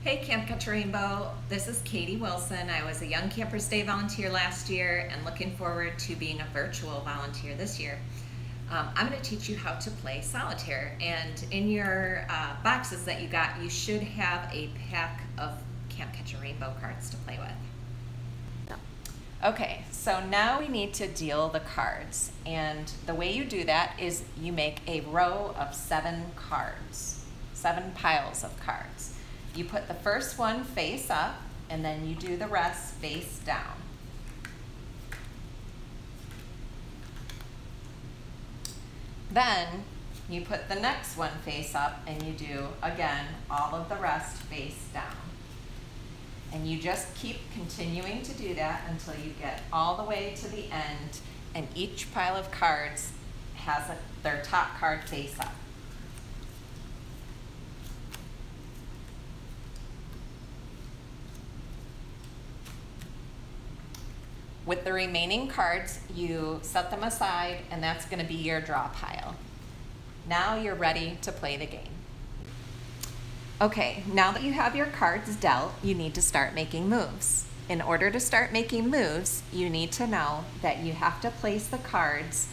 Hey Camp Catch a Rainbow, this is Katie Wilson. I was a Young Campers Day volunteer last year and looking forward to being a virtual volunteer this year. I'm going to teach you how to play solitaire, and in your boxes that you got, you should have a pack of Camp Catch a Rainbow cards to play with. Okay, so now we need to deal the cards, and the way you do that is you make a row of 7 cards, 7 piles of cards. You put the first one face up, and then you do the rest face down. Then you put the next one face up, and you do, again, all of the rest face down. And you just keep continuing to do that until you get all the way to the end, and each pile of cards has their top card face up. With the remaining cards, you set them aside, and that's going to be your draw pile. Now you're ready to play the game. Okay, now that you have your cards dealt, you need to start making moves. In order to start making moves, you need to know that you have to place the cards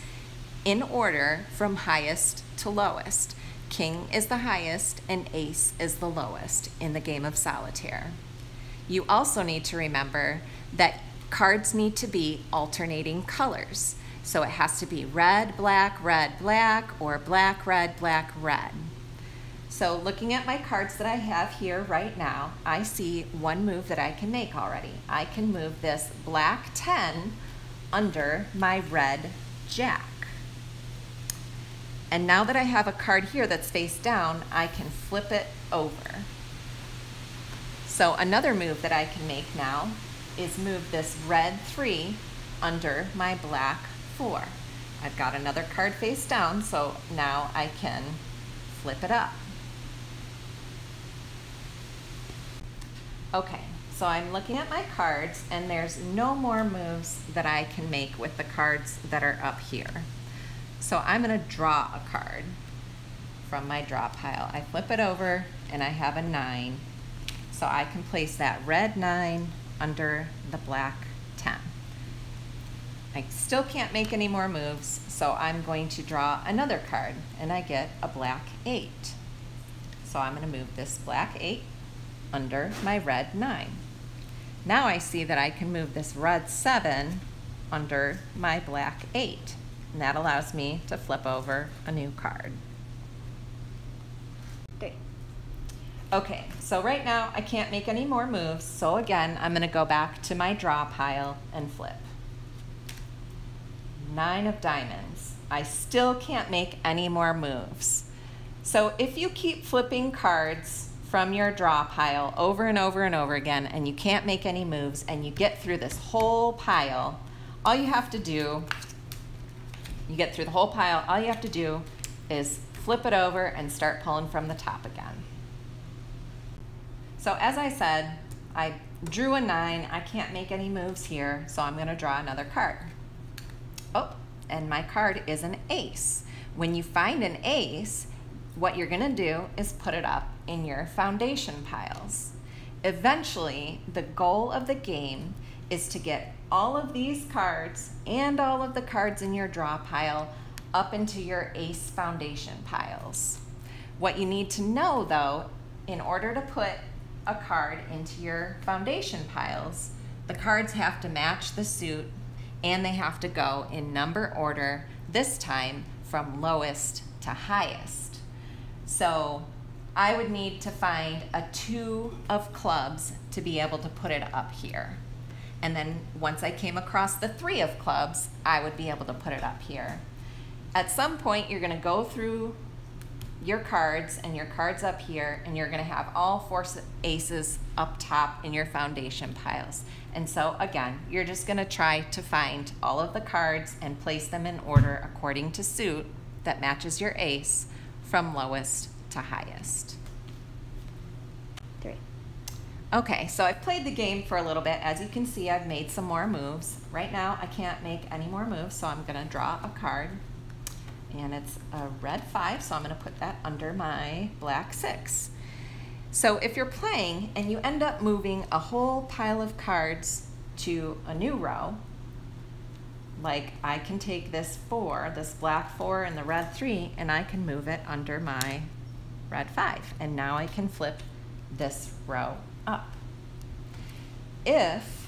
in order from highest to lowest. King is the highest and ace is the lowest in the game of solitaire. You also need to remember that cards need to be alternating colors. So it has to be red, black, or black, red, black, red. So looking at my cards that I have here right now, I see one move that I can make already. I can move this black 10 under my red jack. And now that I have a card here that's face down, I can flip it over. So another move that I can make now is move this red 3 under my black 4. I've got another card face down, so now I can flip it up. Okay, so I'm looking at my cards, and there's no more moves that I can make with the cards that are up here. So I'm going to draw a card from my draw pile. I flip it over, and I have a 9. So I can place that red 9 under the black 10. I still can't make any more moves, so I'm going to draw another card, and I get a black 8. So I'm going to move this black 8 under my red 9. Now I see that I can move this red 7 under my black 8, and that allows me to flip over a new card. Okay, so right now I can't make any more moves, so again I'm going to go back to my draw pile and flip. 9 of diamonds. I still can't make any more moves. So if you keep flipping cards from your draw pile over and over and over again, and you can't make any moves, and you get through this whole pile, all you have to do, you get through the whole pile, all you have to do is flip it over and start pulling from the top again. So as I said, I drew a 9. I can't make any moves here, so I'm going to draw another card. Oh, and my card is an ace. When you find an ace, what you're going to do is put it up in your foundation piles. Eventually, the goal of the game is to get all of these cards and all of the cards in your draw pile up into your ace foundation piles. What you need to know, though, in order to put a card into your foundation piles, the cards have to match the suit, and they have to go in number order, this time from lowest to highest. So I would need to find a 2 of clubs to be able to put it up here. And then once I came across the 3 of clubs, I would be able to put it up here. At some point, you're going to go through your cards and your cards up here, and you're going to have all 4 aces up top in your foundation piles. And so again, you're just going to try to find all of the cards and place them in order according to suit that matches your ace from lowest to highest. 3. Okay, so I've played the game for a little bit. As you can see, I've made some more moves. Right now, I can't make any more moves, so I'm going to draw a card. And it's a red 5, so I'm going to put that under my black 6. So if you're playing and you end up moving a whole pile of cards to a new row, like I can take this 4, this black 4 and the red 3, and I can move it under my red 5. And now I can flip this row up. If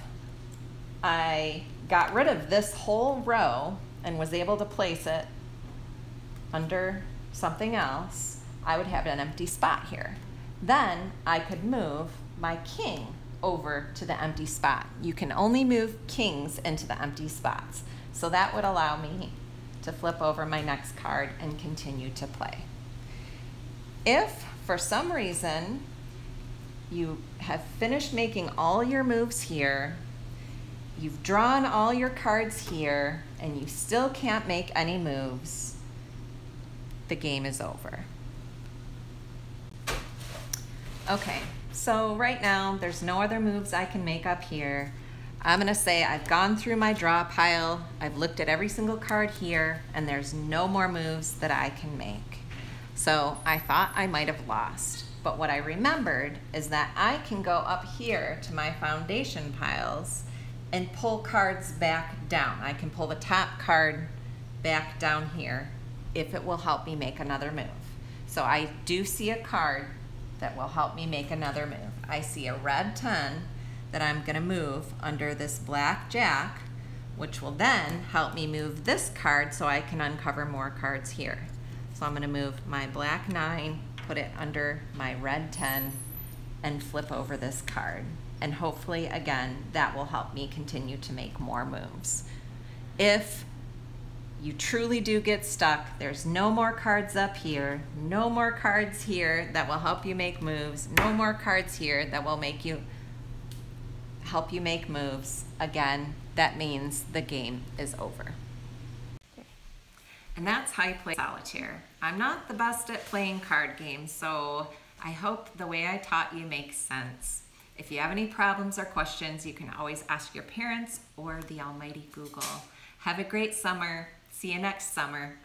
I got rid of this whole row and was able to place it under something else, I would have an empty spot here. Then I could move my king over to the empty spot. You can only move kings into the empty spots. So that would allow me to flip over my next card and continue to play. If for some reason you have finished making all your moves here, you've drawn all your cards here, and you still can't make any moves, the game is over. Okay, so right now there's no other moves I can make up here. I'm gonna say I've gone through my draw pile, I've looked at every single card here, and there's no more moves that I can make. So I thought I might have lost, but what I remembered is that I can go up here to my foundation piles and pull cards back down. I can pull the top card back down here if it will help me make another move. So I do see a card that will help me make another move. I see a red 10 that I'm gonna move under this black jack, which will then help me move this card so I can uncover more cards here. So I'm gonna move my black 9, put it under my red 10, and flip over this card. And hopefully, again, that will help me continue to make more moves. If you truly do get stuck, there's no more cards up here, no more cards here that will help you make moves, no more cards here that will help you make moves. Again, that means the game is over. And that's how you play Solitaire. I'm not the best at playing card games, so I hope the way I taught you makes sense. If you have any problems or questions, you can always ask your parents or the almighty Google. Have a great summer. See you next summer.